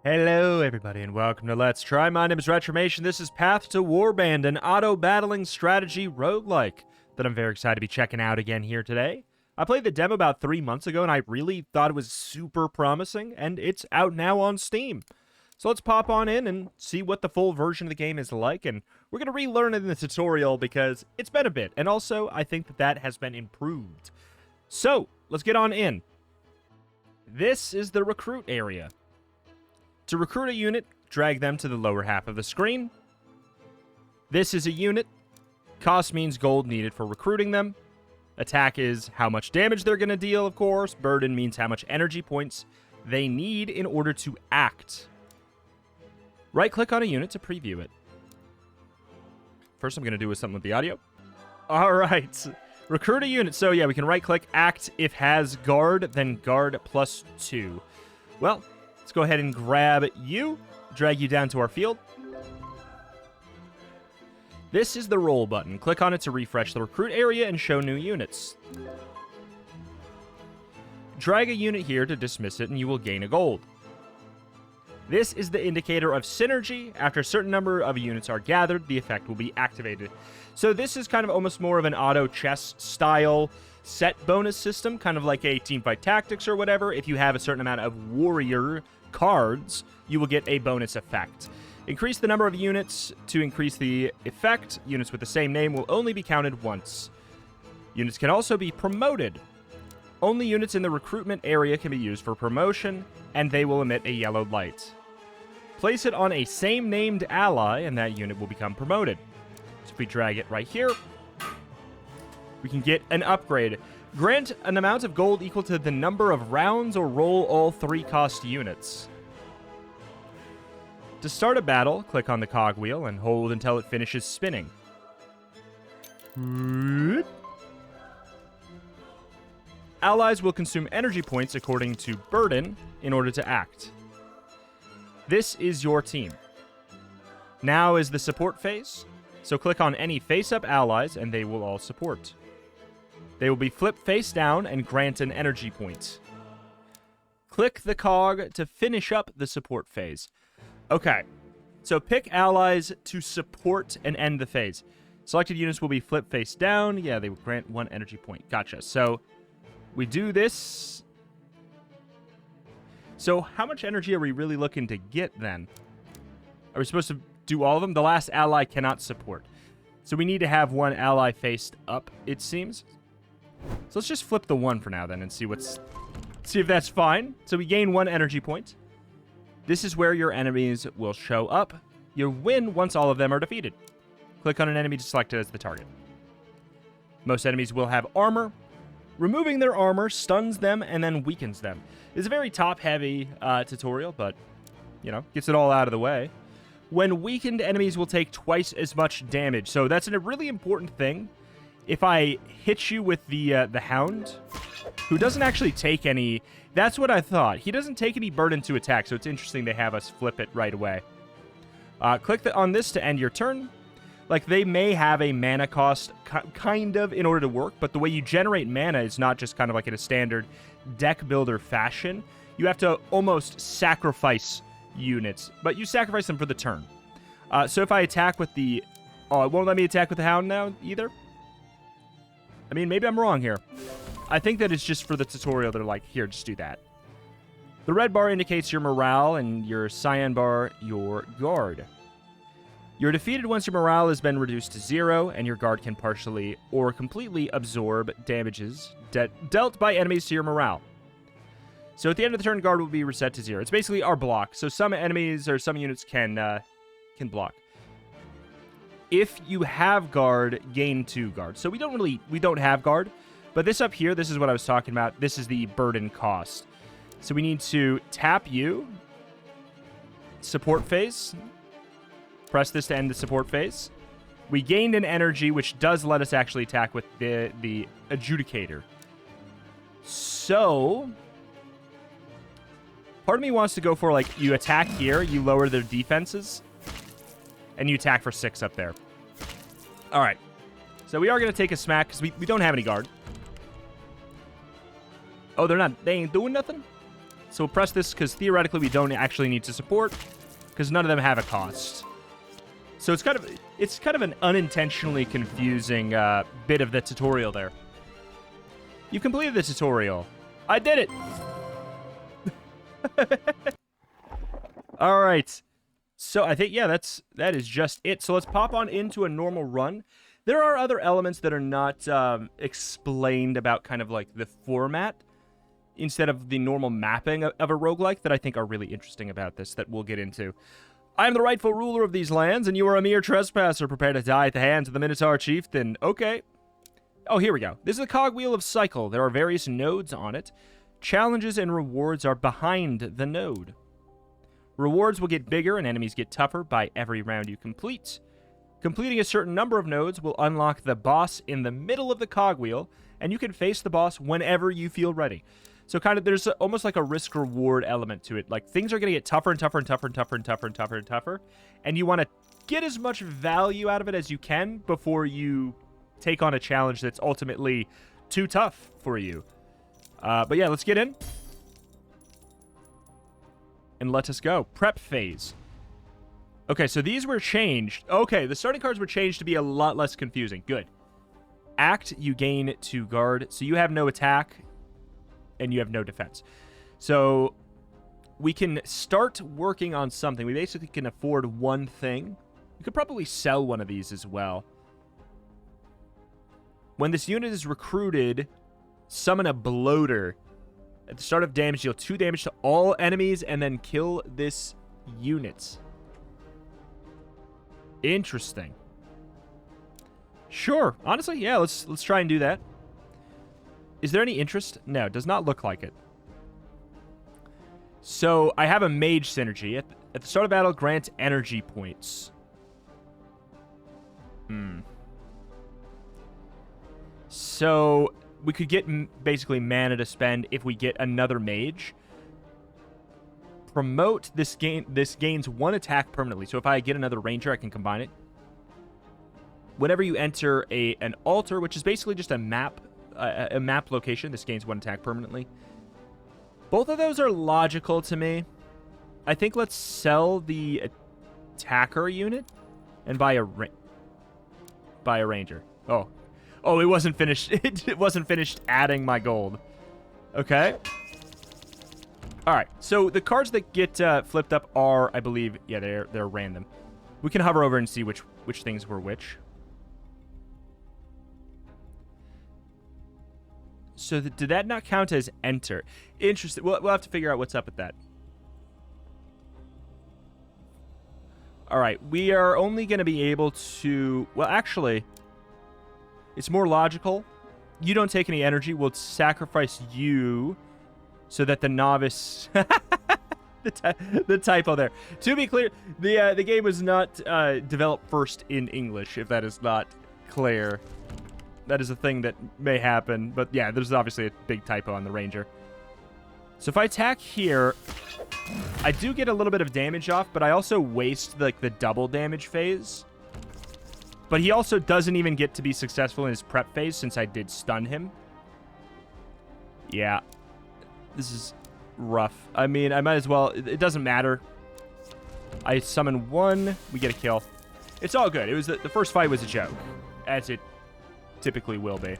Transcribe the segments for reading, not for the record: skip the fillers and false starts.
Hello, everybody, and welcome to Let's Try. My name is Retromation. This is Path to Warband, an auto-battling strategy roguelike that I'm very excited to be checking out again here today. I played the demo about 3 months ago, and I really thought it was super promising, and it's out now on Steam. So let's pop on in and see what the full version of the game is like, and we're going to relearn it in the tutorial because it's been a bit, and also I think that has been improved. So, let's get on in. This is the recruit area. To recruit a unit, drag them to the lower half of the screen. This is a unit. Cost means gold needed for recruiting them. Attack is how much damage they're going to deal, of course. Burden means how much energy points they need in order to act. Right-click on a unit to preview it. First, I'm going to do something with the audio. All right. Recruit a unit. So, yeah, we can right-click, act. If has guard, then guard +2. Well, let's go ahead and grab you, drag you down to our field. This is the roll button. Click on it to refresh the recruit area and show new units. Drag a unit here to dismiss it and you will gain a gold. This is the indicator of synergy. After a certain number of units are gathered, the effect will be activated. So this is kind of almost more of an auto chess style set bonus system, kind of like a Teamfight Tactics or whatever. If you have a certain amount of warrior cards, you will get a bonus effect. Increase the number of units to increase the effect. Units with the same name will only be counted once. Units can also be promoted. Only units in the recruitment area can be used for promotion, and they will emit a yellow light. Place it on a same-named ally, and that unit will become promoted. So if we drag it right here, we can get an upgrade. Grant an amount of gold equal to the number of rounds or roll all 3 cost units. To start a battle, click on the cogwheel and hold until it finishes spinning. Allies will consume energy points according to burden in order to act. This is your team. Now is the support phase, so click on any face-up allies and they will all support. They will be flipped face down and grant an energy point. Click the cog to finish up the support phase. Okay, so pick allies to support and end the phase. Selected units will be flipped face down. Yeah, they will grant 1 energy point. Gotcha. So we do this. So how much energy are we really looking to get then? Are we supposed to do all of them? The last ally cannot support. So we need to have 1 ally faced up, it seems. So let's just flip the 1 for now then and see if that's fine. So we gain 1 energy point. This is where your enemies will show up. You win once all of them are defeated. Click on an enemy to select it as the target. Most enemies will have armor. Removing their armor stuns them and then weakens them. It's a very top-heavy tutorial, but, you know, gets it all out of the way. When weakened, enemies will take twice as much damage. So that's a really important thing. If I hit you with the Hound, who doesn't actually take any... That's what I thought. He doesn't take any burden to attack, so it's interesting they have us flip it right away. Click on this to end your turn. Like, they may have a mana cost kind of in order to work, but the way you generate mana is not just kind of like in a standard deck builder fashion. You have to almost sacrifice units, but you sacrifice them for the turn. So if I attack with the... Oh, it won't let me attack with the Hound now either? I mean, maybe I'm wrong here. I think that it's just for the tutorial. They're like, here, just do that. The red bar indicates your morale, and your cyan bar, your guard. You're defeated once your morale has been reduced to 0, and your guard can partially or completely absorb damages dealt by enemies to your morale. So at the end of the turn, guard will be reset to 0. It's basically our block. So some enemies or some units can block. If you have guard, gain 2 guard. So we don't have guard. But this up here, this is what I was talking about. This is the burden cost. So we need to tap you. Support phase. Press this to end the support phase. We gained an energy, which does let us actually attack with the adjudicator. So part of me wants to go for, like, you attack here, you lower their defenses, and you attack for 6 up there. All right. So we are going to take a smack because we don't have any guard. Oh, they ain't doing nothing? So we'll press this because theoretically we don't actually need to support because none of them have a cost. So it's kind of an unintentionally confusing bit of the tutorial there. You completed the tutorial. I did it. All right. So I think, yeah, that is just it. So let's pop on into a normal run. There are other elements that are not explained about kind of like the format instead of the normal mapping of a roguelike that I think are really interesting about this that we'll get into. I am the rightful ruler of these lands, and you are a mere trespasser prepared to die at the hands of the Minotaur Chieftain. Okay. Oh, here we go. This is a cogwheel of cycle. There are various nodes on it. Challenges and rewards are behind the node. Rewards will get bigger and enemies get tougher by every round you complete. Completing a certain number of nodes will unlock the boss in the middle of the cogwheel, and you can face the boss whenever you feel ready. So kind of there's almost like a risk-reward element to it. Like things are going to get tougher and tougher and tougher and tougher and tougher and tougher and tougher, and you want to get as much value out of it as you can before you take on a challenge that's ultimately too tough for you. But yeah, let's get in. And let us go. Prep phase. Okay, so these were changed. Okay, the starting cards were changed to be a lot less confusing. Good. Act, you gain 2 guard. So you have no attack, and you have no defense. So we can start working on something. We basically can afford one thing. We could probably sell one of these as well. When this unit is recruited, summon a bloater. At the start of damage, deal 2 damage to all enemies and then kill this unit. Interesting. Sure. Honestly, yeah, let's try and do that. Is there any interest? No, it does not look like it. So, I have a mage synergy. At the start of battle, grant energy points. So, we could get basically mana to spend if we get another mage. Promote, this gains 1 attack permanently. So if I get another ranger, I can combine it. Whenever you enter an altar, which is basically just a map location, this gains 1 attack permanently. Both of those are logical to me. I think let's sell the attacker unit and buy a ranger. Oh, it wasn't finished. It wasn't finished adding my gold. Okay. All right. So the cards that get flipped up are, I believe, yeah, they're random. We can hover over and see which things were which. So did that not count as enter? Interesting. We'll have to figure out what's up with that. All right. We are only going to be able to... Well, actually... It's more logical. You don't take any energy. We'll sacrifice you so that the novice... the typo there. To be clear, the game was not developed first in English, if that is not clear. That is a thing that may happen. But yeah, there's obviously a big typo on the ranger. So if I attack here, I do get a little bit of damage off, but I also waste the double damage phase. But he also doesn't even get to be successful in his prep phase since I did stun him. Yeah. This is rough. I mean, I might as well... It doesn't matter. I summon 1. We get a kill. It's all good. It was the first fight was a joke. As it typically will be.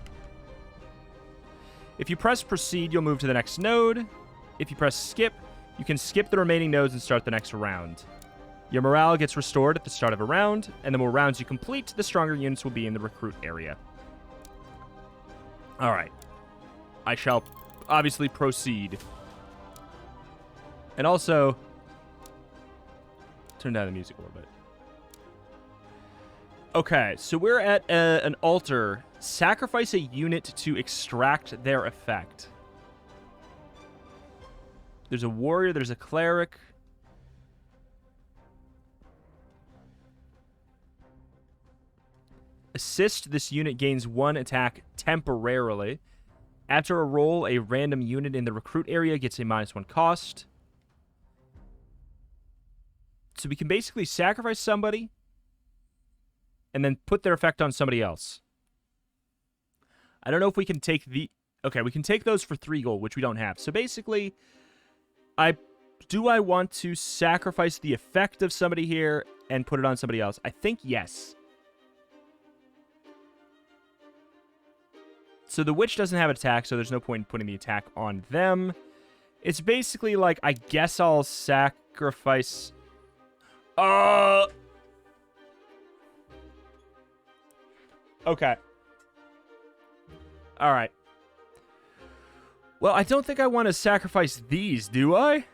If you press proceed, you'll move to the next node. If you press skip, you can skip the remaining nodes and start the next round. Your morale gets restored at the start of a round, and the more rounds you complete, the stronger units will be in the recruit area. Alright. I shall obviously proceed. And also... Turn down the music a little bit. Okay, so we're at an altar. Sacrifice a unit to extract their effect. There's a warrior, there's a cleric... Assist, this unit gains 1 attack temporarily. After a roll, a random unit in the recruit area gets a -1 cost. So we can basically sacrifice somebody and then put their effect on somebody else. I don't know if we can take the... Okay, we can take those for 3 gold, which we don't have. So basically, Do I want to sacrifice the effect of somebody here and put it on somebody else? I think yes. So the witch doesn't have attack, so there's no point in putting the attack on them. It's basically like, I guess I'll sacrifice... Okay. Alright. Well, I don't think I want to sacrifice these, do I?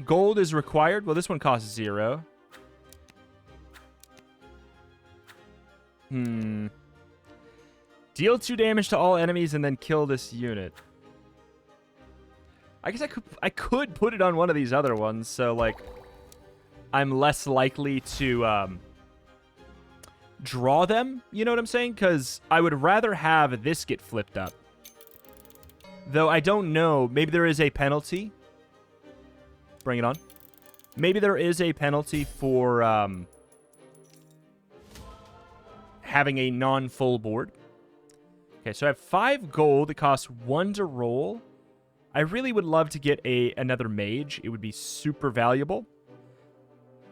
Gold is required. Well, this one costs 0. Deal 2 damage to all enemies and then kill this unit. I guess I could put it on one of these other ones, so, like, I'm less likely to, draw them, you know what I'm saying? Because I would rather have this get flipped up. Though I don't know. Maybe there is a penalty. Bring it on. Maybe there is a penalty for having a non-full board. Okay, so I have 5 gold. It costs 1 to roll. I really would love to get another mage. It would be super valuable.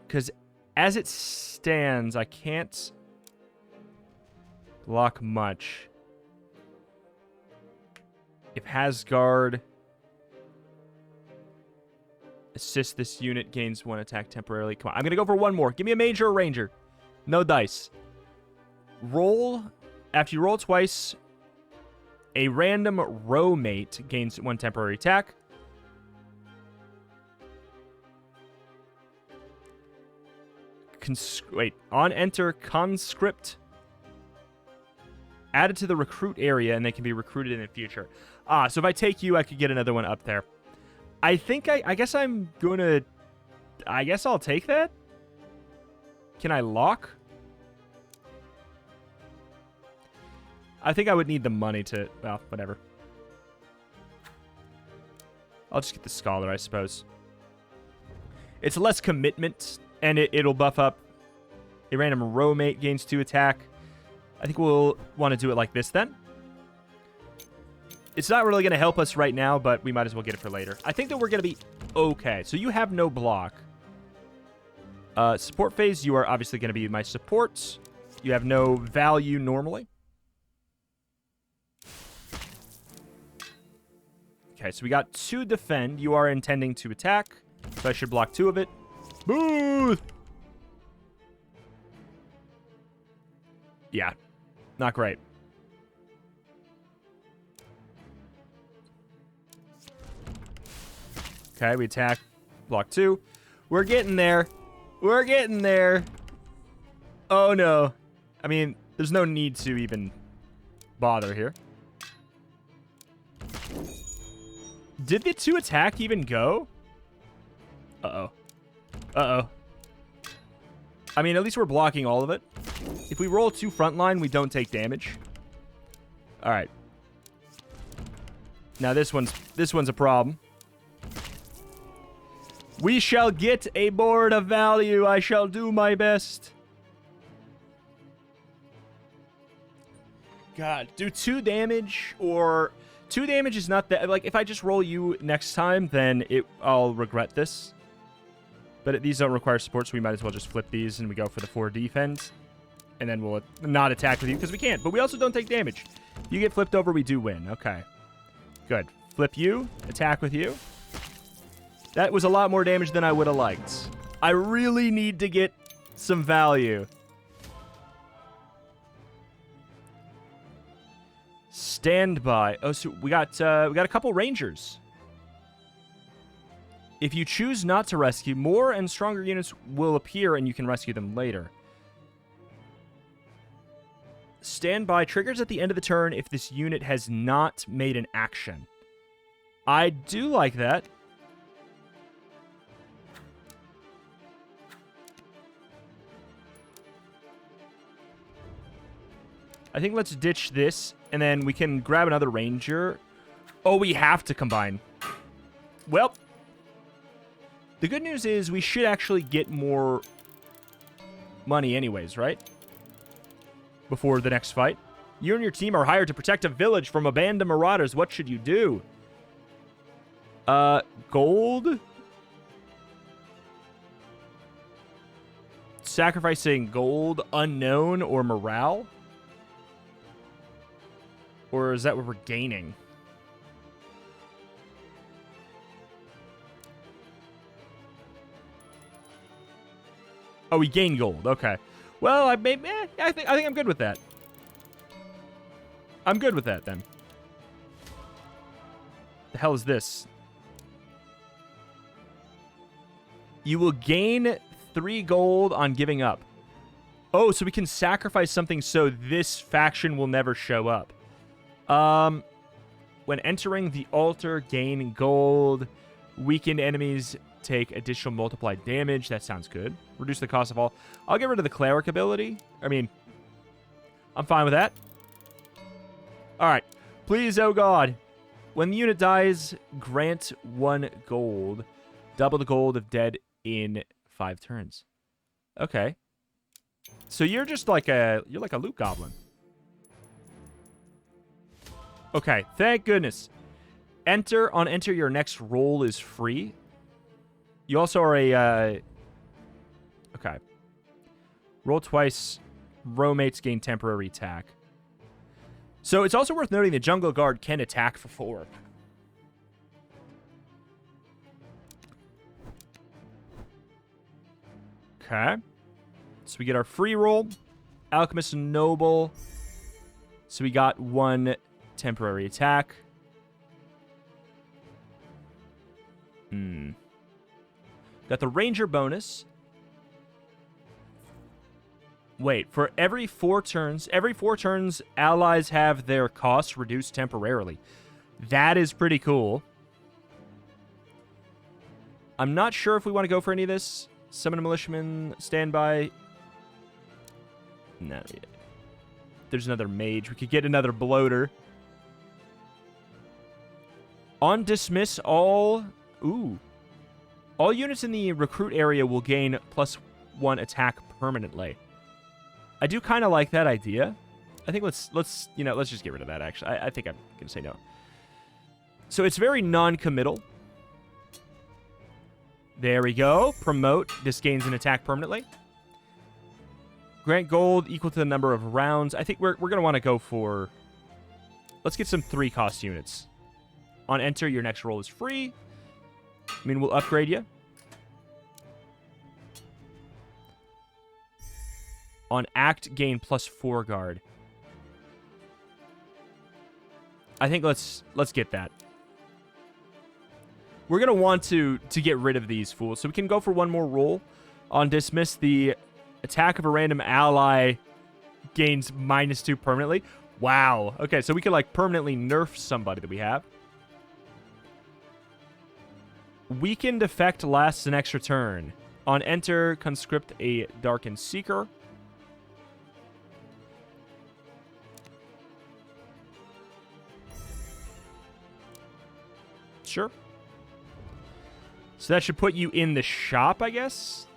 Because as it stands, I can't block much. If Hasgard assist this unit, gains 1 attack temporarily. Come on, I'm going to go for 1 more. Give me a mage or a ranger. No dice. Roll. After you roll twice, a random row mate gains 1 temporary attack. Wait. On enter, conscript. Added to the recruit area, and they can be recruited in the future. So if I take you, I could get another one up there. I think I guess I'm gonna... I guess I'll take that? Can I lock? I think I would need the money to... Well, whatever. I'll just get the Scholar, I suppose. It's less commitment, and it'll buff up. A random row mate gains 2 attack. I think we'll want to do it like this then. It's not really going to help us right now, but we might as well get it for later. I think that we're going to be okay. So you have no block. Support phase, you are obviously going to be my supports. You have no value normally. Okay, so we got 2 defend. You are intending to attack, so I should block 2 of it. Booth! Yeah, not great. Okay, we attack, block 2. We're getting there. We're getting there. Oh, no. I mean, there's no need to even bother here. Did the 2 attack even go? Uh-oh. Uh-oh. I mean, at least we're blocking all of it. If we roll 2 frontline, we don't take damage. All right. Now this one's a problem. We shall get a board of value. I shall do my best. God, do 2 damage or 2 damage is not that. Like, if I just roll you next time, then I'll regret this. But these don't require support, so we might as well just flip these and we go for the 4 defense. And then we'll not attack with you because we can't. But we also don't take damage. You get flipped over, we do win. Okay. Good. Flip you. Attack with you. That was a lot more damage than I would have liked. I really need to get some value. Standby. Oh, so we got a couple rangers. If you choose not to rescue, more and stronger units will appear and you can rescue them later. Standby triggers at the end of the turn if this unit has not made an action. I do like that. I think let's ditch this, and then we can grab another ranger. Oh, we have to combine. Well, the good news is we should actually get more money anyways, right? Before the next fight. You and your team are hired to protect a village from abandoned marauders. What should you do? Gold. Sacrificing gold, unknown, or morale? Or is that what we're gaining? Oh, we gain gold. Okay. Well, I think I'm good with that. I'm good with that then. The hell is this? You will gain 3 gold on giving up. Oh, so we can sacrifice something so this faction will never show up. When entering the altar, gain gold. Weakened enemies take additional multiplied damage. That sounds good. Reduce the cost of all. I'll get rid of the cleric ability. I mean, I'm fine with that. All right. Please, oh god. When the unit dies, grant 1 gold. Double the gold if dead in 5 turns. Okay. So you're just like you're like a loot goblin. Okay, thank goodness. On enter, your next roll is free. You also are a... okay. Roll twice. Roommates gain temporary attack. So it's also worth noting the Jungle Guard can attack for 4. Okay. So we get our free roll. Alchemist Noble. So we got 1 temporary attack. Got the Ranger bonus. Wait, for every 4 turns, allies have their costs reduced temporarily. That is pretty cool. I'm not sure if we want to go for any of this. Summon a militiaman, standby. No. There's another mage. We could get another bloater. On dismiss, all units in the recruit area will gain +1 attack permanently. I do kind of like that idea. I think let's just get rid of that, actually. I think I'm going to say no. So it's very non-committal. There we go. Promote. This gains an attack permanently. Grant gold equal to the number of rounds. I think we're going to want to go for... let's get some 3-cost units. On enter, your next roll is free. I mean, we'll upgrade you. On act, gain +4 guard. I think let's get that. We're going to want to get rid of these fools. So we can go for 1 more roll. On dismiss, the attack of a random ally gains -2 permanently. Wow. Okay, so we could like permanently nerf somebody that we have. Weakened effect lasts an extra turn. On enter, conscript a Darkened Seeker. Sure. So that should put you in the shop, I guess?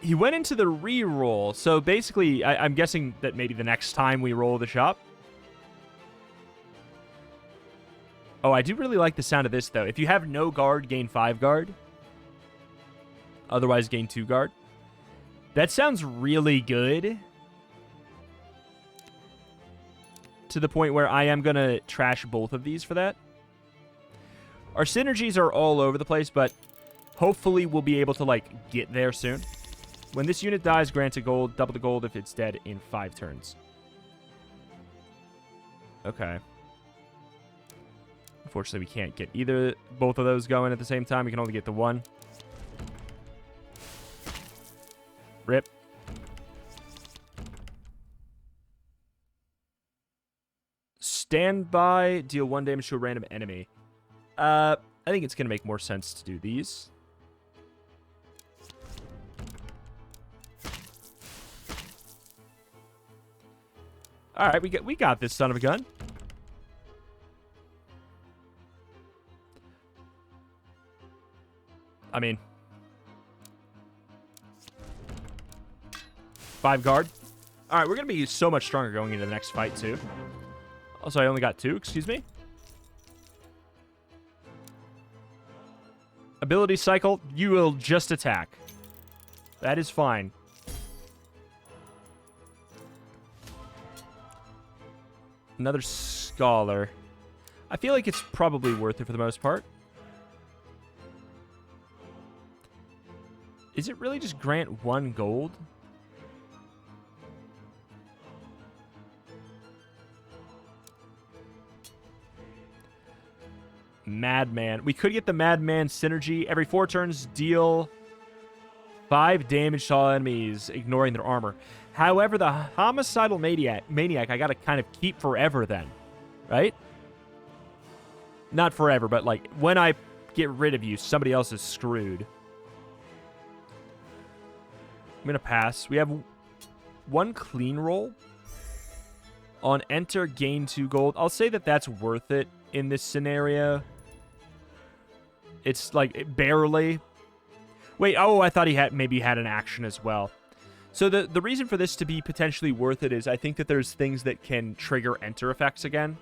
He went into the re-roll. So basically, I'm guessing that maybe the next time we roll the shop. Oh, I do really like the sound of this, though. If you have no guard, gain 5 guard. Otherwise, gain 2 guard. That sounds really good. To the point where I am going to trash both of these for that. Our synergies are all over the place, but hopefully we'll be able to, like, get there soon. When this unit dies, grant a gold. Double the gold if it's dead in 5 turns. Okay. Unfortunately, we can't get both of those going at the same time. We can only get the one. Rip. Stand by. Deal 1 damage to a random enemy. I think it's going to make more sense to do these. All right, we got this son of a gun. I mean, 5 guard. All right, we're going to be so much stronger going into the next fight, too. Also, I only got 2, excuse me. Ability cycle, you will just attack. That is fine. Another Scholar. I feel like it's probably worth it for the most part. Is it really just grant 1 gold? Madman. We could get the Madman synergy. Every 4 turns, deal 5 damage to all enemies, ignoring their armor. However, the Homicidal Maniac I gotta kind of keep forever then. Right? Not forever, but like, when I get rid of you, somebody else is screwed. I'm gonna pass. We have 1 clean roll. On enter, gain 2 gold. I'll say that that's worth it in this scenario. It's like barely. Wait, oh, I thought he maybe had an action as well. So the reason for this to be potentially worth it is I think that there's things that can trigger enter effects again.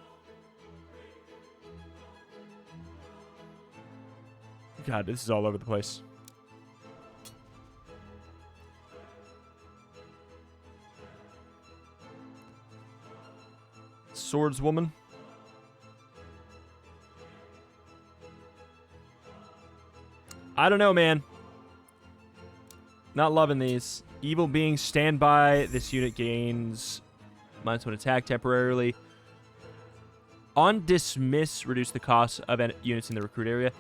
God, this is all over the place. Swordswoman. I don't know, man. Not loving these. Evil beings stand by. This unit gains -1 attack temporarily. On dismiss, reduce the cost of units in the recruit area.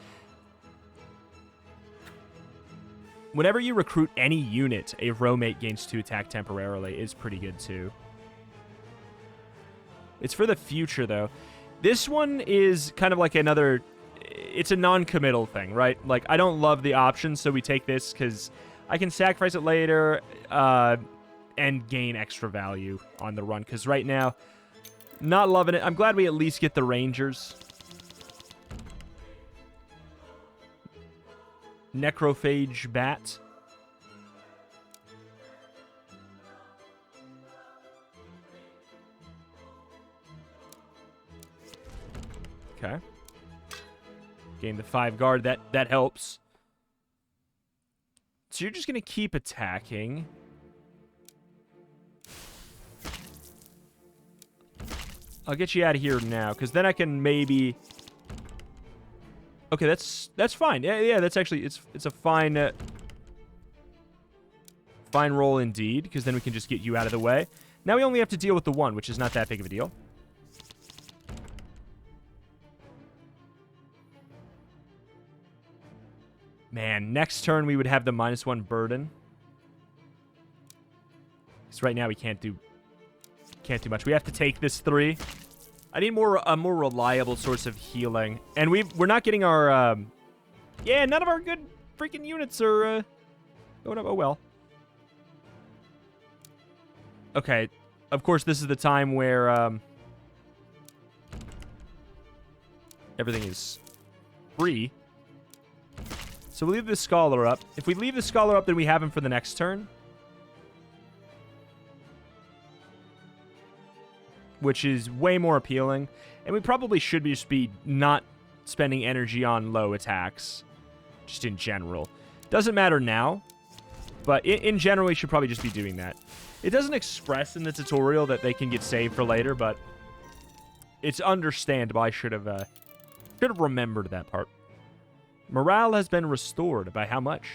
Whenever you recruit any unit, a roommate gains 2 attack temporarily is pretty good too. It's for the future, though. This one is kind of like another... It's a non-committal thing, right? Like, I don't love the option, so we take this because I can sacrifice it later and gain extra value on the run. Because right now, not loving it. I'm glad we at least get the Rangers. Necrophage Bat. Okay. Gain the 5 guard. That helps. So you're just going to keep attacking. I'll get you out of here now, because then I can maybe... Okay, that's fine. Yeah, that's actually... It's a fine... fine roll indeed, because then we can just get you out of the way. Now we only have to deal with the 1, which is not that big of a deal. Man, next turn we would have the -1 burden. Because right now we can't do much. We have to take this 3. I need a more reliable source of healing. And we're not getting our yeah, none of our good freaking units are going up. Oh well. Okay. Of course this is the time where everything is free. So we'll leave the Scholar up. If we leave the Scholar up, then we have him for the next turn. Which is way more appealing. And we probably should just be not spending energy on low attacks. Just in general. Doesn't matter now. But in general, we should probably just be doing that. It doesn't express in the tutorial that they can get saved for later, but it's understandable. I should have remembered that part. Morale has been restored. By how much?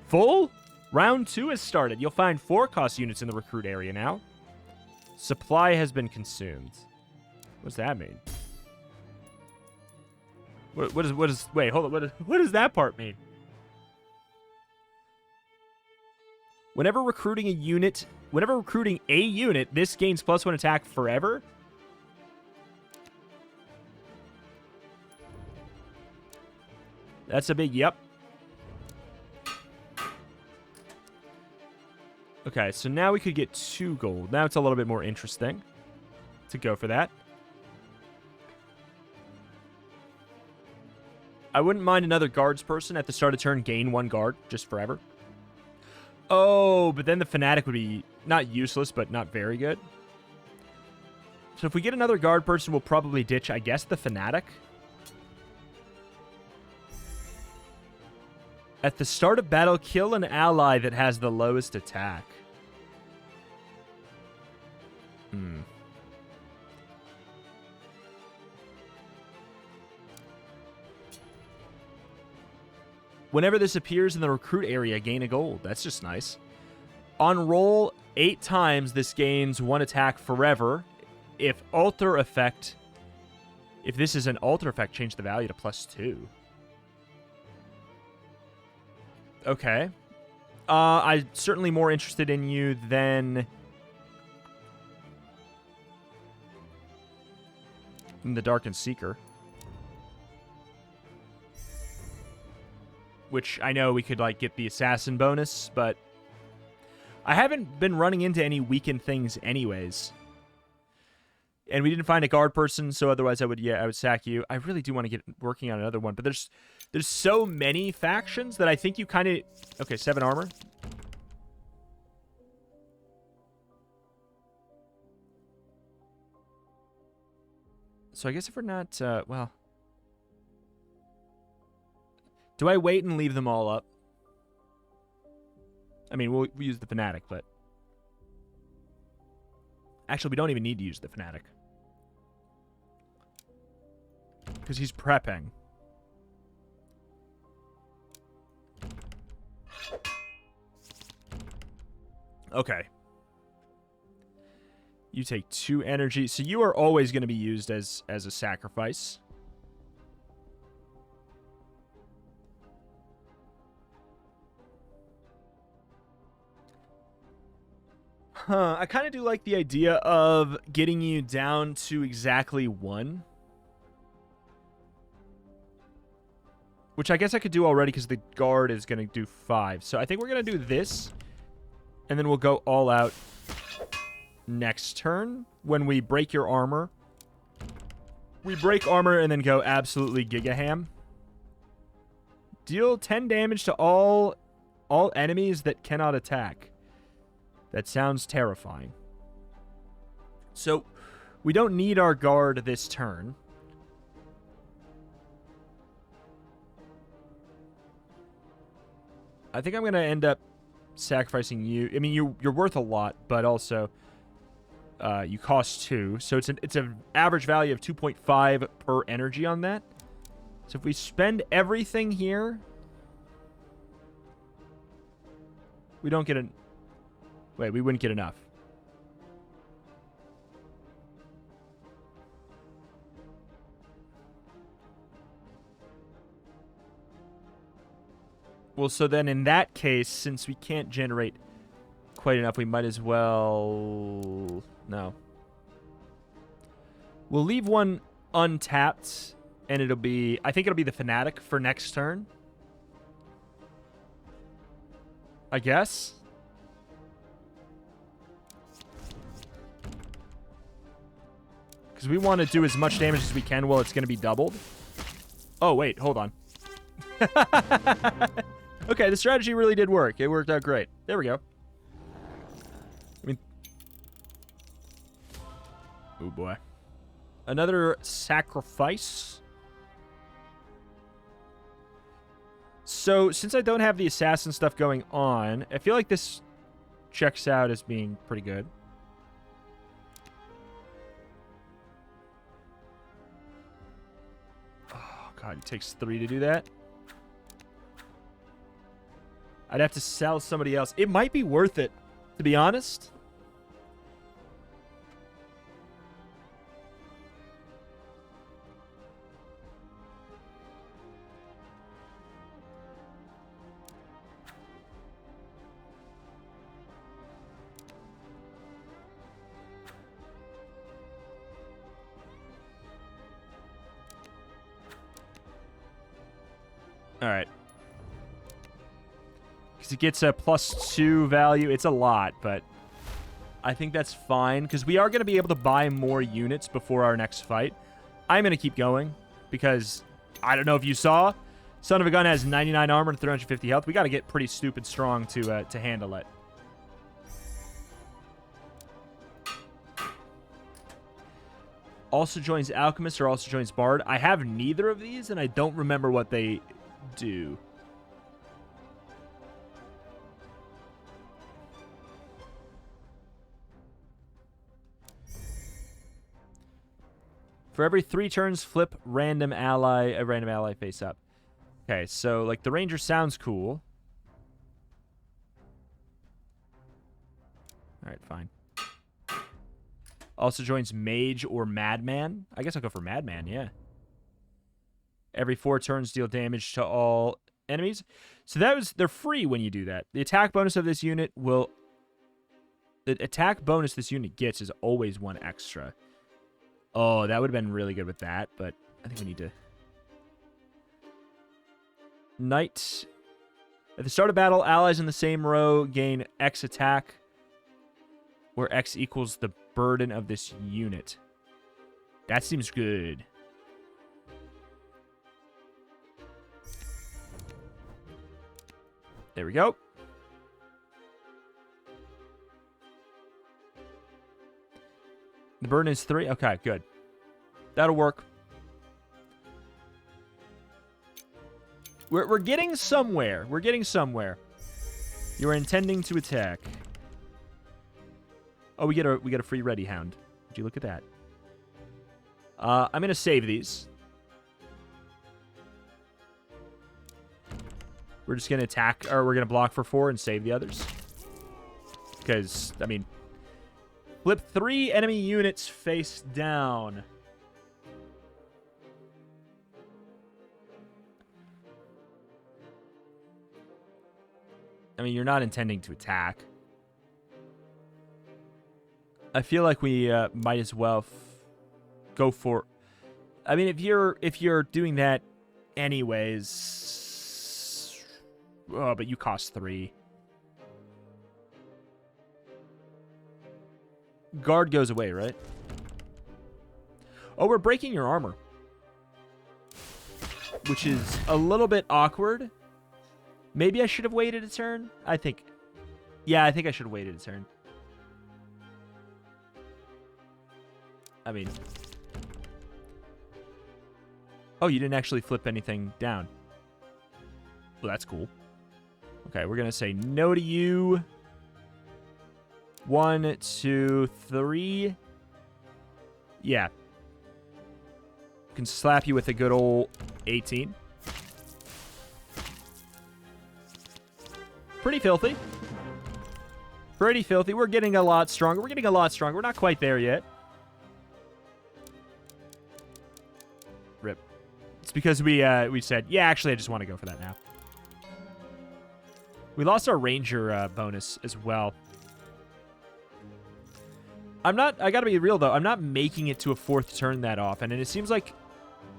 Full? Round 2 has started. You'll find 4 cost units in the recruit area now. Supply has been consumed. What does that mean? What is wait, hold on. What does that part mean? Whenever recruiting a unit, this gains +1 attack forever. That's a big yep. Okay, so now we could get 2 gold. Now it's a little bit more interesting to go for that. I wouldn't mind another guards person at the start of turn gain 1 guard just forever. Oh, but then the Fanatic would be not useless, but not very good. So if we get another guard person, we'll probably ditch, I guess, the Fanatic. At the start of battle, kill an ally that has the lowest attack. Whenever this appears in the recruit area, gain a gold. That's just nice. On roll 8 times, this gains 1 attack forever. If this is an alter effect, change the value to +2. Okay. I'm certainly more interested in you than the Darkened Seeker. Which I know we could, like, get the Assassin bonus, but I haven't been running into any weakened things anyways. And we didn't find a guard person, so otherwise I would sack you. I really do want to get working on another one, but there's so many factions that I think you kind of... Okay, 7 armor. So I guess if we're not, well... Do I wait and leave them all up? I mean, we'll use the Fanatic, but... Actually, we don't even need to use the Fanatic. Because he's prepping. Okay. You take 2 energy. So you are always going to be used as a sacrifice. I kind of do like the idea of getting you down to exactly 1. Which I guess I could do already because the guard is going to do 5. So I think we're going to do this. And then we'll go all out next turn when we break your armor. We break armor and then go absolutely gigaham. Deal 10 damage to all enemies that cannot attack. That sounds terrifying. So, we don't need our guard this turn. I think I'm going to end up sacrificing you. I mean, you're worth a lot, but also you cost 2. So it's an average value of 2.5 per energy on that. So if we spend everything here, we don't get an... Wait, we wouldn't get enough. Well, so then in that case, since we can't generate quite enough, we might as well... No. We'll leave one untapped, and it'll be... I think it'll be the Fanatic for next turn. I guess. Because we want to do as much damage as we can while it's going to be doubled. Oh, wait. Hold on. Okay, the strategy really did work. It worked out great. There we go. I mean... Oh, boy. Another sacrifice. So, since I don't have the assassin stuff going on, I feel like this checks out as being pretty good. God, it takes 3 to do that. I'd have to sell somebody else. It might be worth it, to be honest. All right. Because it gets a +2 value. It's a lot, but I think that's fine. Because we are going to be able to buy more units before our next fight. I'm going to keep going. Because, I don't know if you saw, Son of a Gun has 99 armor and 350 health. We got to get pretty stupid strong to handle it. Also joins Alchemist or also joins Bard. I have neither of these, and I don't remember what they do. For every 3 turns, flip a random ally face up. Okay, so, like, the Ranger sounds cool. Alright, fine. Also joins Mage or Madman. I guess I'll go for Madman, yeah. Every 4 turns, deal damage to all enemies. So they're free when you do that. The attack bonus of this unit will... The attack bonus this unit gets is always 1 extra. Oh, that would have been really good with that, but I think we need to... Knight. At the start of battle, allies in the same row gain X attack, where X equals the burden of this unit. That seems good. There we go. The burden is 3. Okay, good. That'll work. We're getting somewhere. We're getting somewhere. You're intending to attack. Oh, we get a free Ready Hound. Would you look at that? I'm gonna save these. We're just gonna attack, or we're gonna block for 4 and save the others. Because, I mean, flip 3 enemy units face down. I mean, you're not intending to attack. I feel like we might as well go for... I mean, if you're doing that anyways... Oh, but you cost 3. Guard goes away, right? Oh, we're breaking your armor. Which is a little bit awkward. Maybe I should have waited a turn. I think I should have waited a turn. I mean... Oh, you didn't actually flip anything down. Well, that's cool. Okay, we're going to say no to you. 1, 2, 3. Yeah. Can slap you with a good old 18. Pretty filthy. Pretty filthy. We're getting a lot stronger. We're getting a lot stronger. We're not quite there yet. Rip. It's because we said, yeah, actually, I just want to go for that now. We lost our Ranger bonus as well. I gotta be real, though. I'm not making it to a 4th turn that often, and it seems like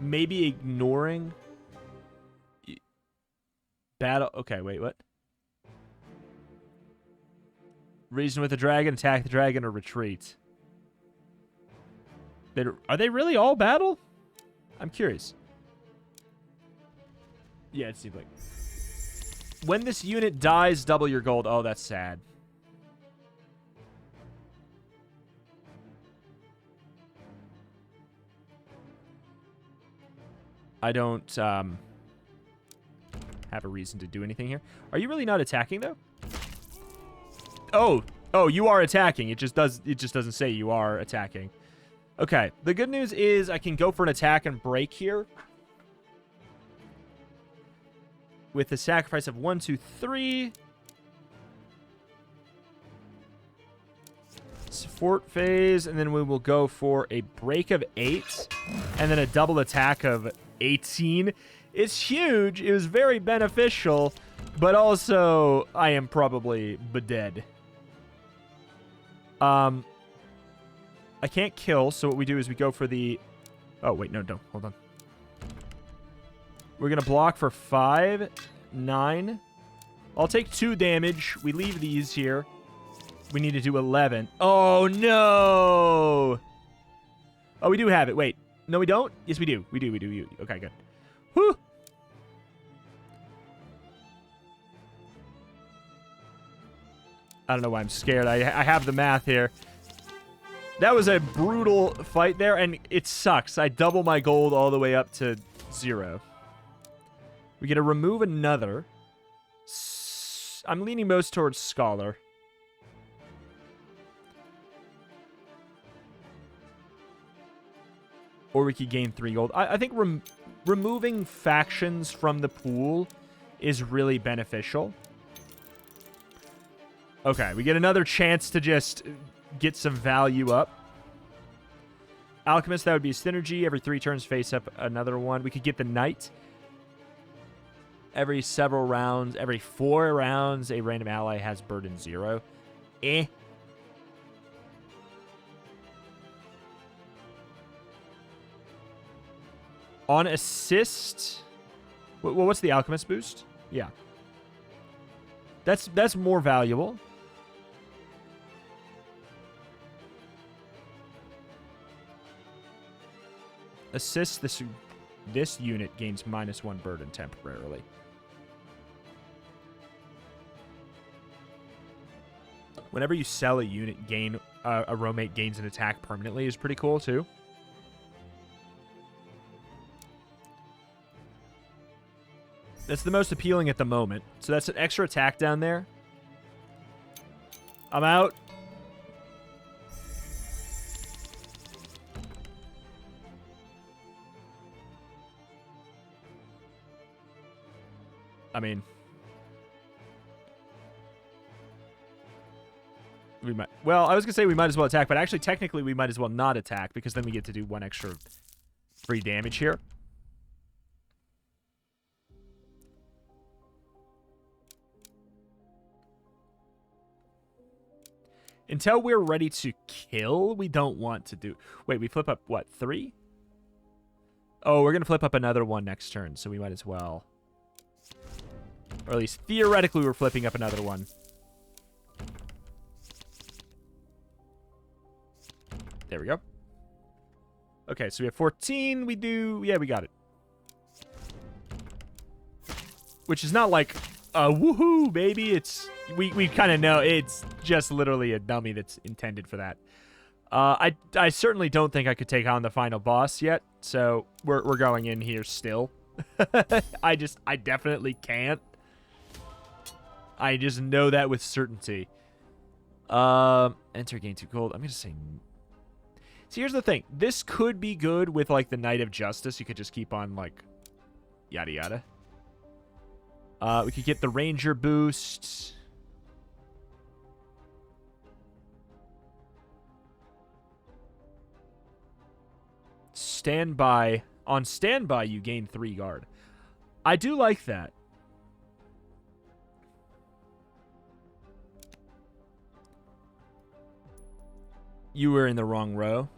maybe ignoring... Battle... Okay, wait, what? Reason with the dragon, attack the dragon, or retreat. Are they really all battle? I'm curious. Yeah, it seems like... When this unit dies, double your gold. Oh, that's sad. I don't have a reason to do anything here. Are you really not attacking, though? Oh, you are attacking. It just doesn't say you are attacking. Okay. The good news is I can go for an attack and break here. With a sacrifice of 1, 2, 3. Support phase, and then we will go for a break of 8, and then a double attack of 18. It's huge. It was very beneficial, but also I am probably dead. I can't kill, so what we do is we go for the... Oh, wait, no, don't. Hold on. We're going to block for 5, 9. I'll take 2 damage. We leave these here. We need to do 11. Oh, no! Oh, we do have it. Wait. No, we don't? Yes, we do. We do. Okay, good. Whew! I don't know why I'm scared. I have the math here. That was a brutal fight there, and it sucks. I double my gold all the way up to 0. We get to remove another. I'm leaning most towards Scholar. Or we could gain 3 gold. I think removing factions from the pool is really beneficial. Okay, we get another chance to just get some value up. Alchemist, that would be a synergy. Every 3 turns, face up another one. We could get the Knight. Every several rounds, every 4 rounds, a random ally has burden 0. Eh. On assist, well, what's the Alchemist boost? Yeah. That's more valuable. Assist, this unit gains -1 burden temporarily. Whenever you sell a unit, a roommate gains an attack permanently is pretty cool too. That's the most appealing at the moment. So that's an extra attack down there. I'm out. I mean, we might. Well, I was gonna say we might as well attack, but actually, technically, we might as well not attack because then we get to do 1 extra free damage here. Until we're ready to kill, we don't want to do... Wait, we flip up, what, 3? Oh, we're going to flip up another one next turn, so we might as well. Or at least theoretically, we're flipping up another one. There we go. Okay, so we have 14. We do... Yeah, we got it. Which is not like... woohoo, baby. It's we kind of know it's just literally a dummy that's intended for that. I certainly don't think I could take on the final boss yet, so we're going in here still. I definitely can't. I just know that with certainty. Enter, gain 2 gold. I'm gonna say. See, here's the thing. This could be good with like the Knight of Justice. You could just keep on like yada yada. We could get the Ranger boost. Standby. On standby, you gain 3 guard. I do like that. You were in the wrong row.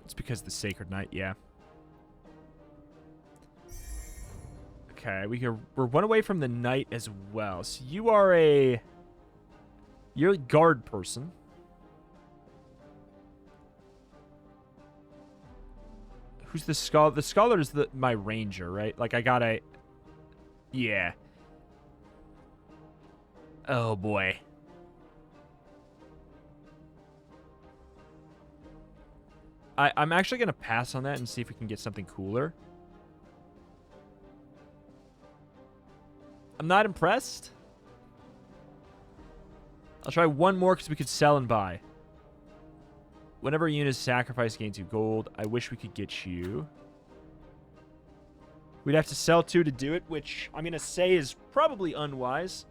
It's because the Sacred Knight, yeah. Okay, we're 1 away from the Knight as well. So you are you're a guard person. Who's the Scholar? The Scholar is my Ranger, right? Like, I gotta... Yeah. Oh, boy. I'm actually gonna pass on that and see if we can get something cooler. I'm not impressed. I'll try 1 more because we could sell and buy. Whenever a unit is sacrificed, gain 2 gold. I wish we could get you. We'd have to sell 2 to do it, which I'm going to say is probably unwise.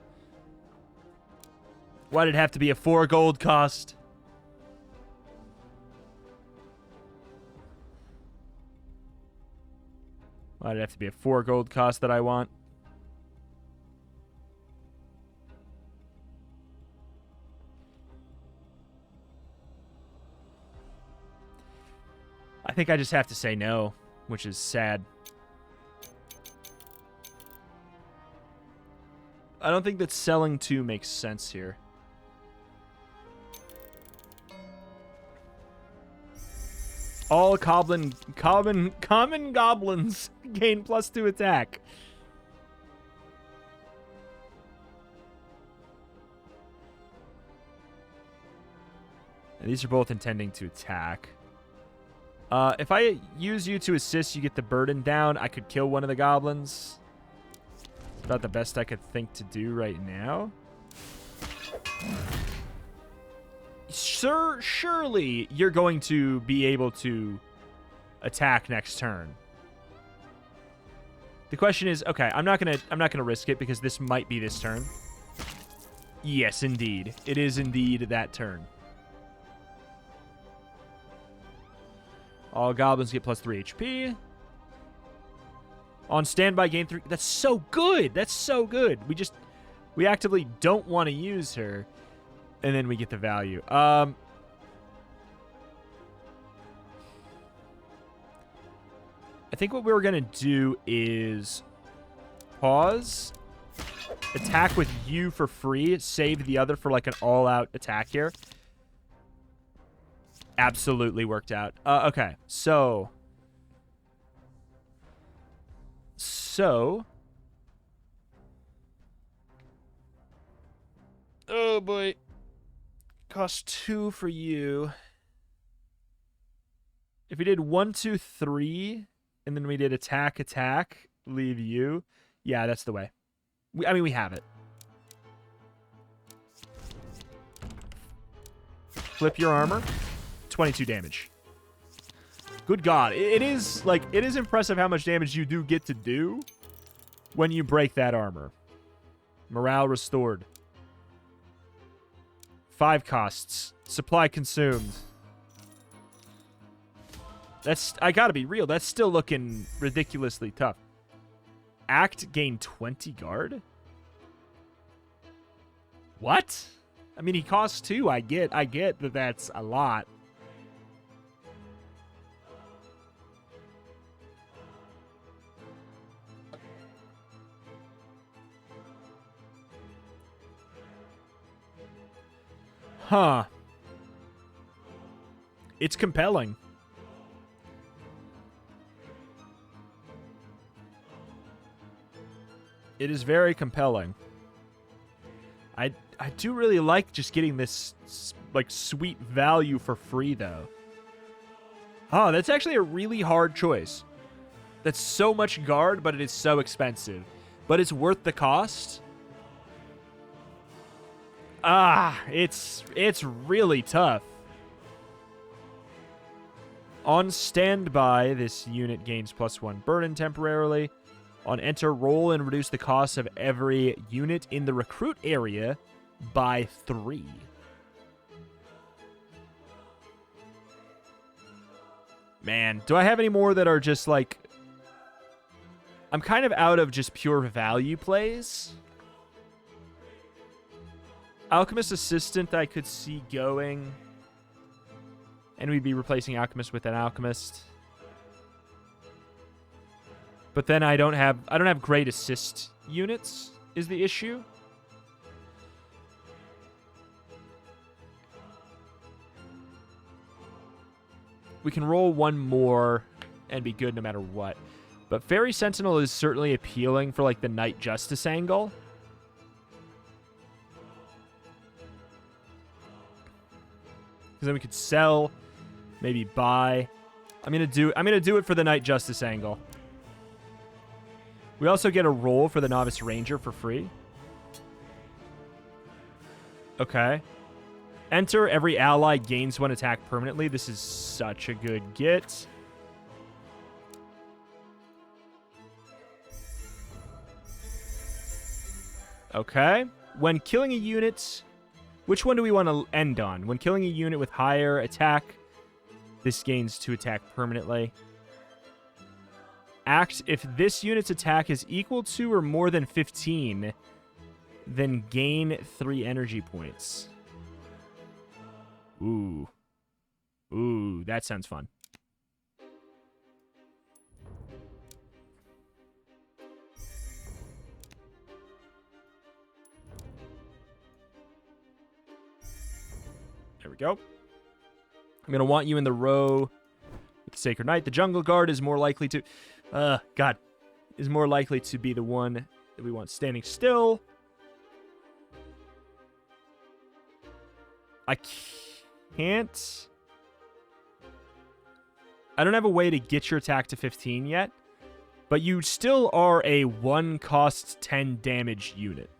Why did it have to be a 4 gold cost? Why did it have to be a 4 gold cost that I want? I think I just have to say no, which is sad. I don't think that selling 2 makes sense here. All common goblins gain +2 attack. And these are both intending to attack. If I use you to assist, you get the burden down. I could kill one of the goblins. About the best I could think to do right now. Surely you're going to be able to attack next turn. The question is, okay, I'm not gonna risk it because this might be this turn. Yes, indeed. It is indeed that turn. All goblins get plus 3 HP. On standby, gain 3. That's so good. That's so good. We actively don't want to use her. And then we get the value. I think what we were going to do is pause, attack with you for free, save the other for like an all-out attack here. Absolutely worked out. Okay, so... Oh, boy. Cost 2 for you. If we did 1, 2, 3, and then we did attack, leave you. Yeah, that's the way. I mean, we have it. Flip your armor. 22 damage. Good God. It is impressive how much damage you do get to do when you break that armor. Morale restored. 5 costs. Supply consumed. I gotta be real. That's still looking ridiculously tough. Act gain 20 guard? What? I mean, he costs 2. I get that that's a lot. Huh. It's compelling. It is very compelling. I do really like just getting this, like, sweet value for free, though. Oh, that's actually a really hard choice. That's so much guard, but it is so expensive. But it's worth the cost. Ah, it's really tough. On standby, this unit gains +1 burden temporarily. On enter, roll and reduce the cost of every unit in the recruit area by 3. Man, do I have any more that are just like... I'm kind of out of just pure value plays. Alchemist Assistant I could see going. And we'd be replacing Alchemist with an Alchemist. But then I don't have great assist units is the issue. We can roll one more and be good no matter what. But Fairy Sentinel is certainly appealing for like the Knight Justice angle. Because then we could sell, maybe buy. I'm gonna do it for the Knight Justice angle. We also get a roll for the Novice Ranger for free. Okay. Enter, every ally gains 1 attack permanently. This is such a good get. Okay. When killing a unit... Which one do we want to end on? When killing a unit with higher attack, this gains 2 attack permanently. Act, if this unit's attack is equal to or more than 15, then gain 3 energy points. Ooh. Ooh, that sounds fun. There we go. I'm going to want you in the row with the Sacred Knight. The Jungle Guard is more likely to... is more likely to be the one that we want standing still. can't... I don't have a way to get your attack to 15 yet, but you still are a 1 cost 10 damage unit.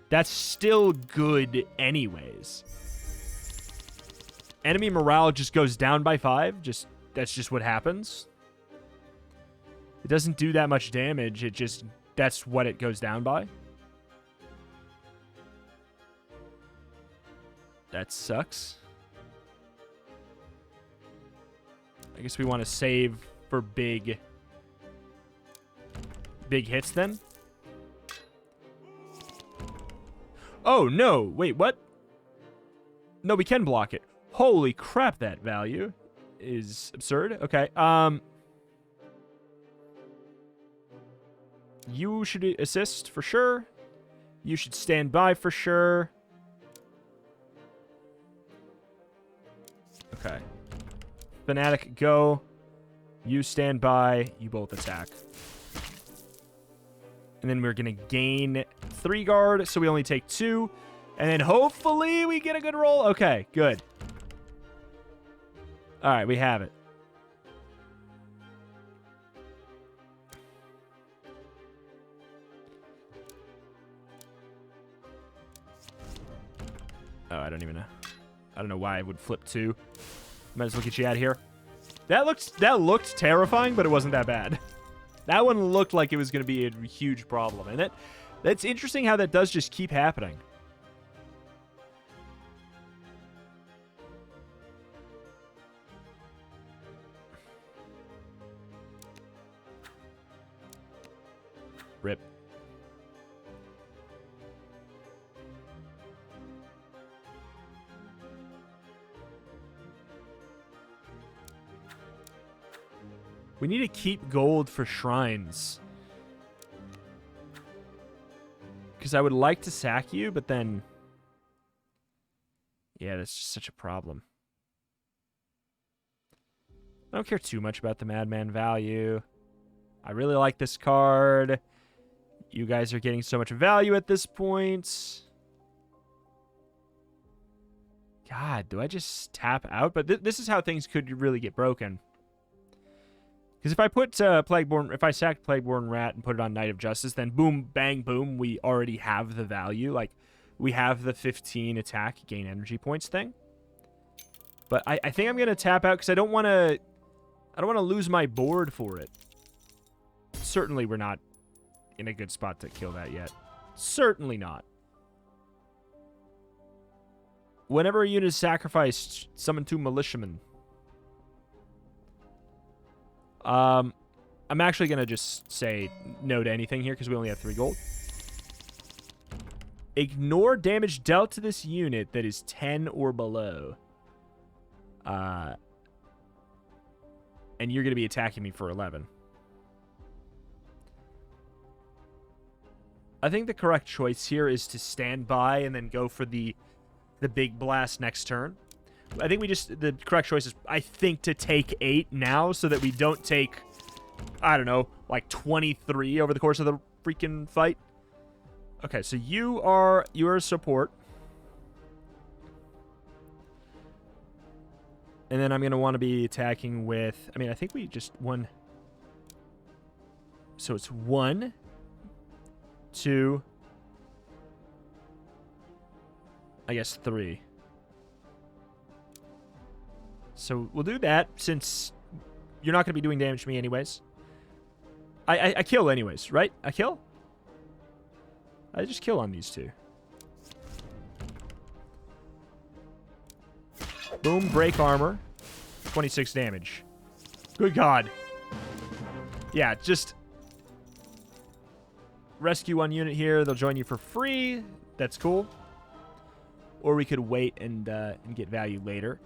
That's still good anyways. Enemy morale just goes down by 5. That's just what happens. It doesn't do that much damage. That's what it goes down by. That sucks. I guess we want to save for big hits then. Oh, no. Wait, what? No, we can block it. Holy crap, that value is absurd. Okay, you should assist for sure. You should stand by for sure. Okay. Fanatic, go. You stand by. You both attack. And then we're going to gain 3 guard, so we only take 2. And then hopefully we get a good roll. Okay, good. All right, we have it. Oh, I don't even know. I don't know why I would flip 2. Might as well get you out of here. That looked terrifying, but it wasn't that bad. That one looked like it was going to be a huge problem. And that's interesting how that does just keep happening. Rip. We need to keep gold for shrines. Because I would like to sack you, but then... Yeah, that's just such a problem. I don't care too much about the Madman value. I really like this card. You guys are getting so much value at this point. God, do I just tap out? But this is how things could really get broken. Because if I put if I sacked Plagueborn Rat and put it on Knight of Justice, then boom, bang, boom, we already have the value. Like, we have the 15 attack, gain energy points thing. But I think I'm going to tap out because I don't want to lose my board for it. Certainly we're not in a good spot to kill that yet. Certainly not. Whenever a unit is sacrificed, summon 2 militiamen. I'm actually going to just say no to anything here because we only have 3 gold. Ignore damage dealt to this unit that is 10 or below. And you're going to be attacking me for 11. I think the correct choice here is to stand by and then go for the big blast next turn. I think the correct choice is, I think, to take 8 now so that we don't take, I don't know, like 23 over the course of the freaking fight. Okay, so you're a support. And then I'm going to want to be attacking with, I mean, I think we just won. So it's 1, 2, I guess 3. So we'll do that since you're not going to be doing damage to me anyways. I kill anyways, right? I kill? I just kill on these 2. Boom, break armor. 26 damage. Good God. Yeah, just rescue 1 unit here. They'll join you for free. That's cool. Or we could wait and get value later.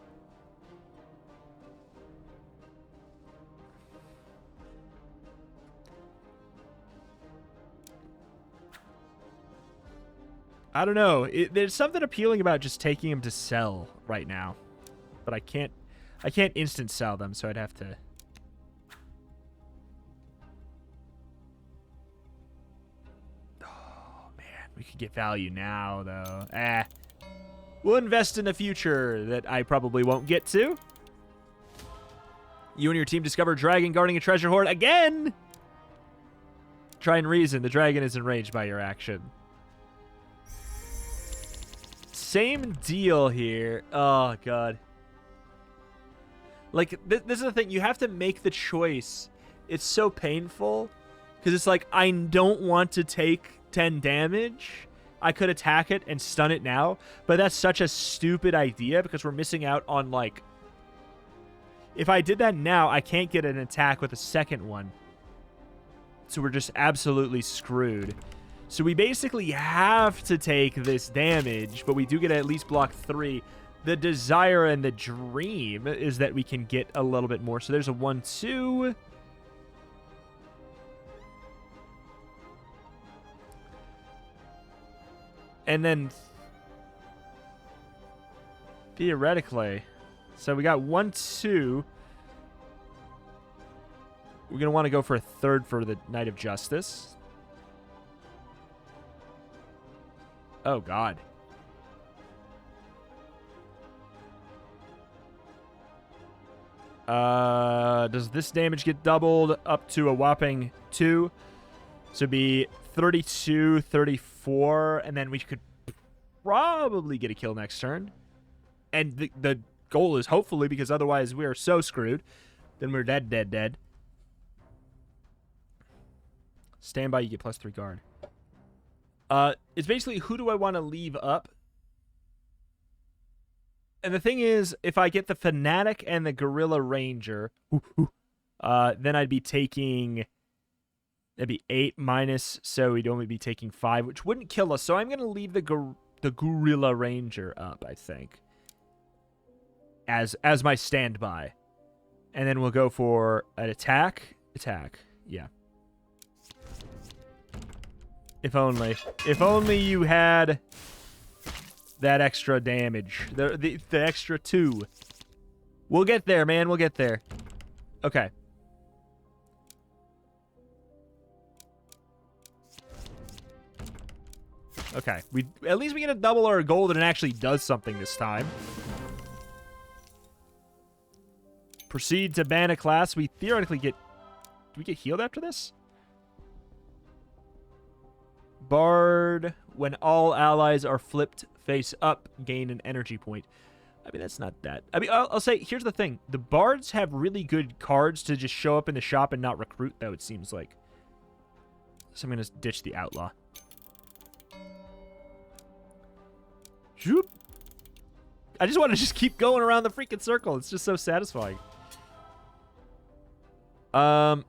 I don't know. There's something appealing about just taking them to sell right now. But I can't instant sell them, so I'd have to... Oh, man. We could get value now, though. We'll invest in a future that I probably won't get to. You and your team discover a dragon guarding a treasure hoard again. Try and reason. The dragon is enraged by your action. Same deal here. Oh, God. Like, this is the thing. You have to make the choice. It's so painful. Because it's like, I don't want to take 10 damage. I could attack it and stun it now. But that's such a stupid idea because we're missing out on, like... If I did that now, I can't get an attack with a second one. So we're just absolutely screwed. So we basically have to take this damage, but we do get to at least block 3. The desire and the dream is that we can get a little bit more. So there's a 1-2. And then theoretically, so we got 1-2. We're going to want to go for a third for the Knight of Justice. Oh, God. Does this damage get doubled up to a whopping 2? So it'd be 32, 34, and then we could probably get a kill next turn. And the goal is hopefully, because otherwise we are so screwed, then we're dead. Stand by, you get +3 guard. It's basically, who do I want to leave up? And the thing is, if I get the Fanatic and the Gorilla Ranger, then I'd be taking... That'd be 8 minus, so we'd only be taking 5, which wouldn't kill us. So I'm going to leave the Gorilla Ranger up, I think, as my standby. And then we'll go for an attack. Yeah. If only you had that extra damage. The extra 2. We'll get there, man. We'll get there. Okay. Okay. At least we get to double our gold and it actually does something this time. Proceed to ban a class. We theoretically get... Do we get healed after this? Bard, when all allies are flipped face up, gain an energy point. I mean, that's not that. I mean, I'll say, here's the thing. The Bards have really good cards to just show up in the shop and not recruit, though, it seems like. So I'm going to ditch the Outlaw. Shoop. I just want to just keep going around the freaking circle. It's just so satisfying. At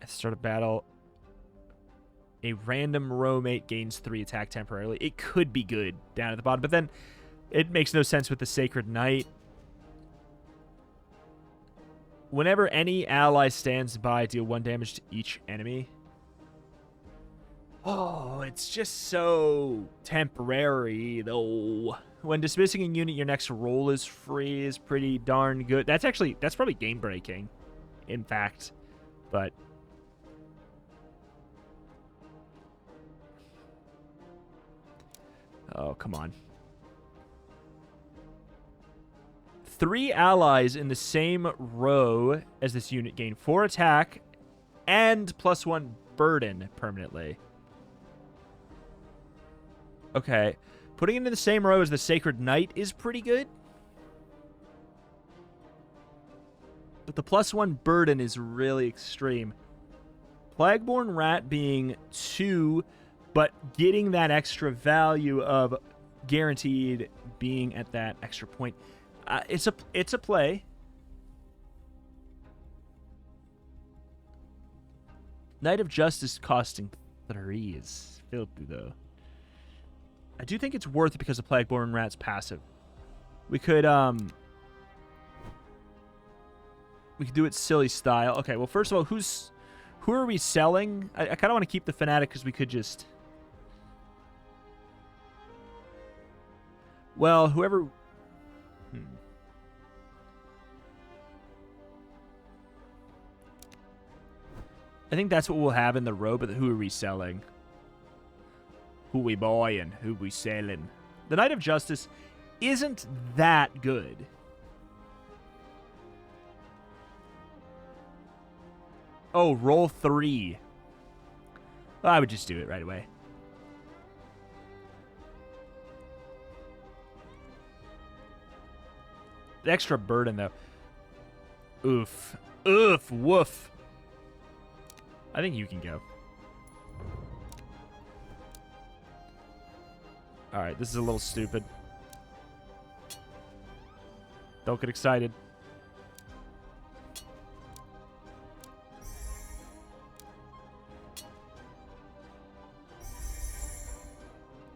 the start of battle, a random row mate gains 3 attack temporarily. It could be good down at the bottom, but then it makes no sense with the Sacred Knight. Whenever any ally stands by, deal 1 damage to each enemy. Oh, it's just so temporary, though. When dismissing a unit, your next roll is free is pretty darn good. That's probably game-breaking, in fact. But... oh, come on. 3 allies in the same row as this unit gain 4 attack and +1 burden permanently. Okay. Putting it in the same row as the Sacred Knight is pretty good. But the +1 burden is really extreme. Plagueborn Rat being 2, but getting that extra value of guaranteed being at that extra point. It's a play. Knight of Justice costing 3 is filthy, though. I do think it's worth it because of Plagueborn Rat's passive. We could do it silly style. Okay, well, first of all, who are we selling? I kind of want to keep the Fanatic because we could just... well, whoever... I think that's what we'll have in the row, but who are we selling? Who we buying? Who we selling? The Knight of Justice isn't that good. Oh, roll 3. Well, I would just do it right away. The extra burden, though. Oof. Oof. Woof. I think you can go. Alright, this is a little stupid. Don't get excited.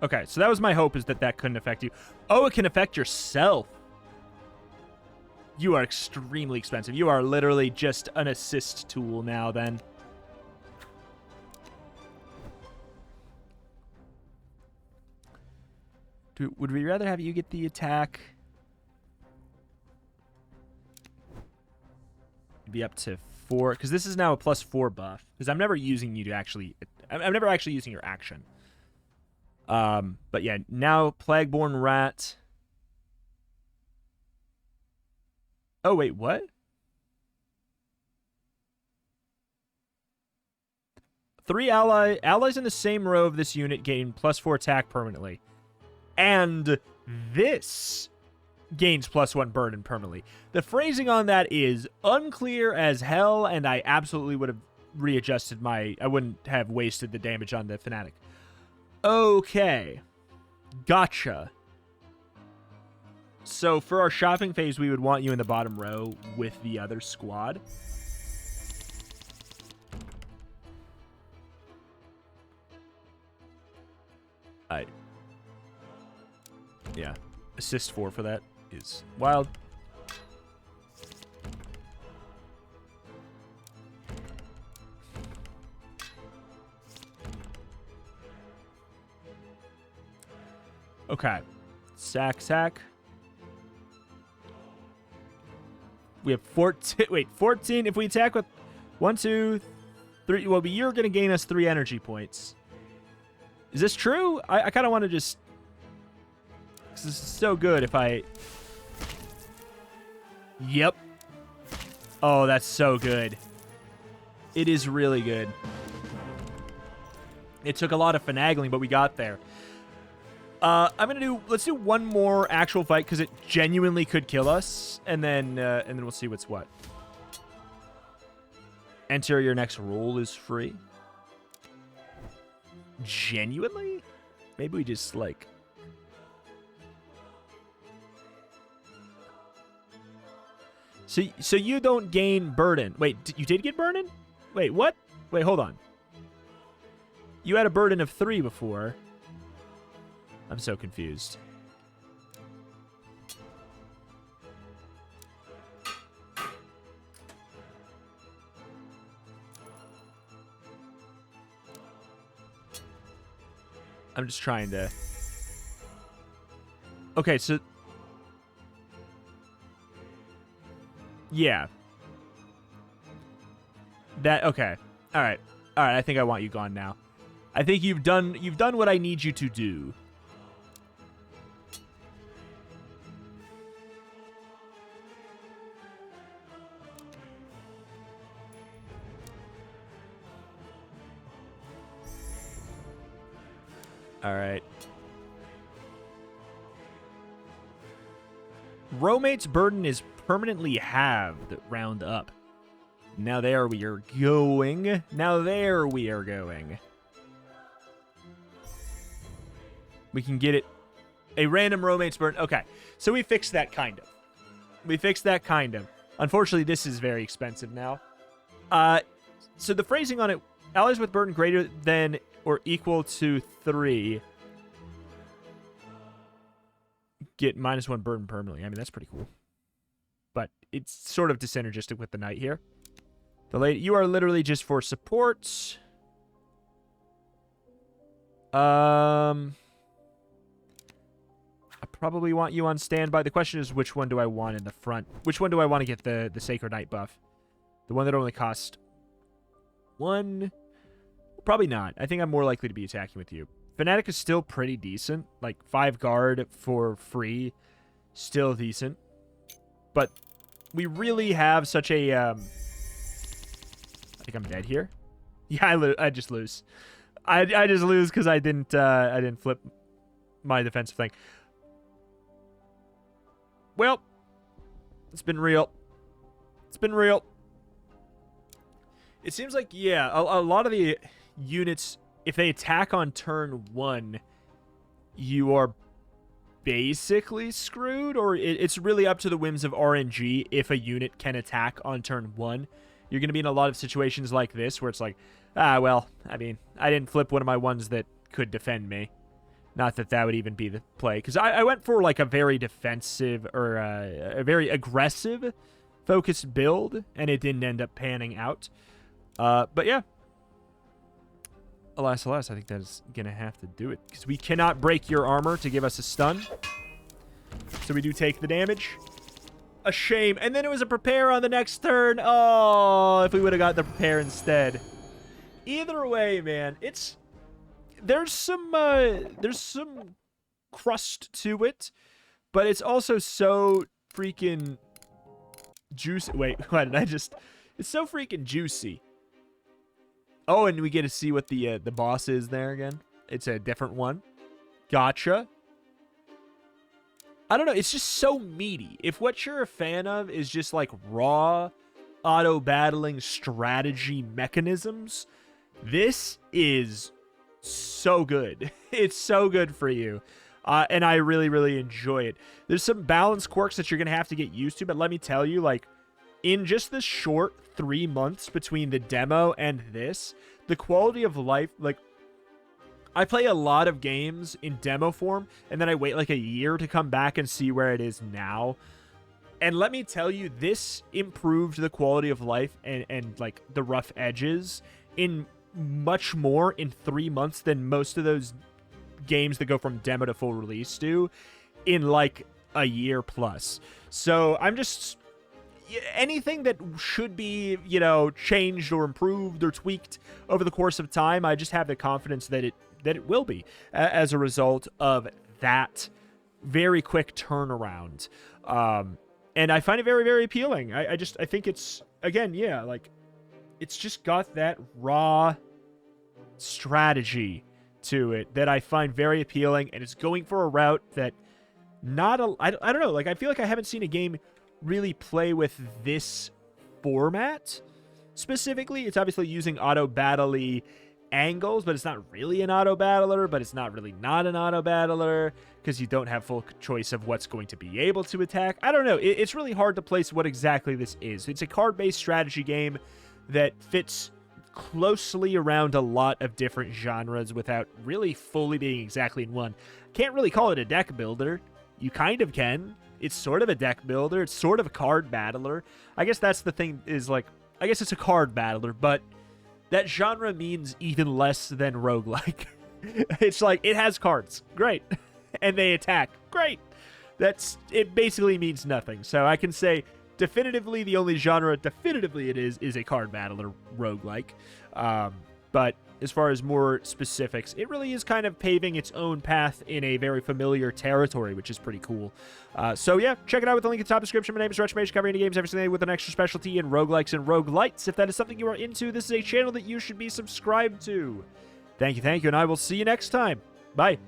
Okay, so that was my hope, is that that couldn't affect you. Oh, it can affect yourself. You are extremely expensive. You are literally just an assist tool now, then. Would we rather have you get the attack? Be up to 4, because this is now a +4 buff. Because I'm never using you to actually... I'm never actually using your action. But yeah, now Plagueborn Rat. Oh, wait, what? 3 allies in the same row of this unit gain +4 attack permanently. And this gains +1 burden permanently. The phrasing on that is unclear as hell, and I absolutely would have readjusted my... I wouldn't have wasted the damage on the Fanatic. Okay. Gotcha. So for our shopping phase, we would want you in the bottom row with the other squad. Yeah. Assist 4 for that is wild. Okay. Sack. We have 14. Wait, 14. If we attack with 1, 2, 3. Well, you're going to gain us 3 energy points. Is this true? I kind of want to just... This is so good if I... Yep. Oh, that's so good. It is really good. It took a lot of finagling, but we got there. I'm gonna do... Let's do one more actual fight, because it genuinely could kill us, and then we'll see what's what. Enter your next roll is free. Genuinely? Maybe we just, like... So you don't gain burden. Wait, you did get burden? Wait, what? Wait, hold on. You had a burden of 3 before. I'm so confused. I'm just trying to... Okay, so... Yeah. That... Okay. All right. All right, I think I want you gone now. I think you've done what I need you to do. All right. Roommate's burden is permanently halved round up. Now there we are going. Now there we are going. We can get it. A random roommate's burden. Okay. So we fixed that kind of. We fixed that kind of. Unfortunately, this is very expensive now. So the phrasing on it, allies with burden greater than or equal to 3 get -1 burden permanently. I mean, that's pretty cool. But it's sort of synergistic with the knight here. The lady, you are literally just for support. I probably want you on standby. The question is, which one do I want in the front? Which one do I want to get the Sacred Knight buff? The one that only costs 1? Probably not. I think I'm more likely to be attacking with you. Fnatic is still pretty decent. Like, 5 guard for free. Still decent. But we really have such a... I think I'm dead here. Yeah, I just lose. I just lose because I didn't flip my defensive thing. Well, it's been real. It's been real. It seems like, yeah, a lot of the units, if they attack on turn 1, you are basically screwed, or it's really up to the whims of RNG if a unit can attack on turn 1. You're going to be in a lot of situations like this where it's like, well, I mean, I didn't flip one of my ones that could defend me. Not that that would even be the play, because I went for like a very defensive or a very aggressive focused build, and it didn't end up panning out. But yeah, alas, I think that is going to have to do it, because we cannot break your armor to give us a stun. So we do take the damage. A shame. And then it was a prepare on the next turn. Oh, if we would have got the prepare instead. Either way, man, there's some crust to it, but it's also so freaking juicy. Wait, why did I just... It's so freaking juicy. Oh, and we get to see what the boss is there again. It's a different one. Gotcha. I don't know. It's just so meaty. If what you're a fan of is just like raw auto-battling strategy mechanisms, this is so good. It's so good for you. And I really, really enjoy it. There's some balance quirks that you're going to have to get used to, but let me tell you, like, in just the short 3 months between the demo and this, the quality of life, like, I play a lot of games in demo form, and then I wait like a year to come back and see where it is now. And let me tell you, this improved the quality of life and like the rough edges in much more in 3 months than most of those games that go from demo to full release do in like a year plus. So I'm just... anything that should be, you know, changed or improved or tweaked over the course of time, I just have the confidence that it will be as a result of that very quick turnaround. And I find it very, very appealing. I think it's, again, yeah, like, it's just got that raw strategy to it that I find very appealing, and it's going for a route that I don't know, like, I feel like I haven't seen a game really play with this format specifically. It's obviously using auto-battle-y angles, but it's not really an auto-battler, but it's not really not an auto-battler, because you don't have full choice of what's going to be able to attack. I don't know. It's really hard to place what exactly this is. It's a card-based strategy game that fits closely around a lot of different genres without really fully being exactly in one. Can't really call it a deck builder. You kind of can. It's sort of a deck builder. It's sort of a card battler. I guess that's the thing, is like, I guess it's a card battler, but that genre means even less than roguelike. It's like, it has cards. Great. And they attack. Great. It basically means nothing. So I can say definitively the only genre definitively it is a card battler roguelike. But as far as more specifics, it really is kind of paving its own path in a very familiar territory, which is pretty cool. So yeah, check it out with the link in the top description. My name is Rostepher, covering games every single day with an extra specialty in roguelikes and roguelites. If that is something you are into, this is a channel that you should be subscribed to. Thank you, and I will see you next time. Bye.